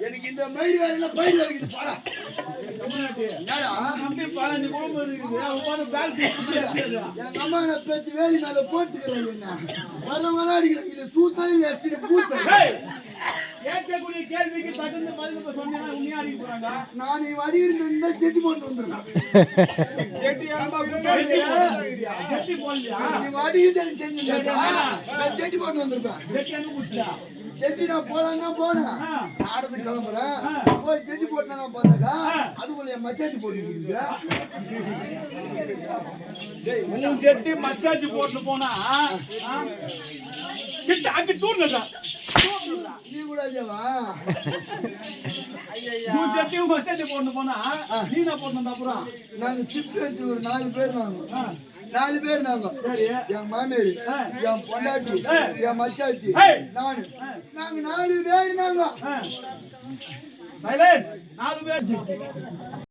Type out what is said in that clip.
எனக்கு இந்த மயில் வேற பயிர் இருக்குது பாடா எங்க அம்மா என்ன பேத்தி வேலி மேல போட்டுக்கிறேன் என்ன வரவங்க அடிக்கிறேன் இது சூத்தாலும் கேட்கக்கூடிய கேள்விக்கு தகுந்த பதில் சொன்னா உண்மையா அடிக்க போறாங்க. நான் வடி இருந்தா செட்டி போட்டு வந்துருவேன். செட்டி போடலையா? நீ வடி தெரிஞ்சு நான் செட்டி போட்டு வந்திருப்பேன். செட்டி நான் போலாங்க போனேன் ஆடத்துக்கு கிளம்புறேன் போய் செட்டி போட்டு பார்த்தாக்கா அதுக்குள்ள என் மச்சாச்சி போட்டு செட்டி மச்சாச்சி போட்டு போனா அங்க தூண்டா நீ கூட மச்சாச்சி போட்டு போனா நீ என்ன போட்டு அப்புறம் நாங்க ஷிஃப்ட் வச்சு ஒரு 4 பேர் நாங்க என் மாமியாரு என் பொண்டாட்டி என் மச்சாச்சி நானு நாங்க 4 பேர் நாங்க 4 பேர்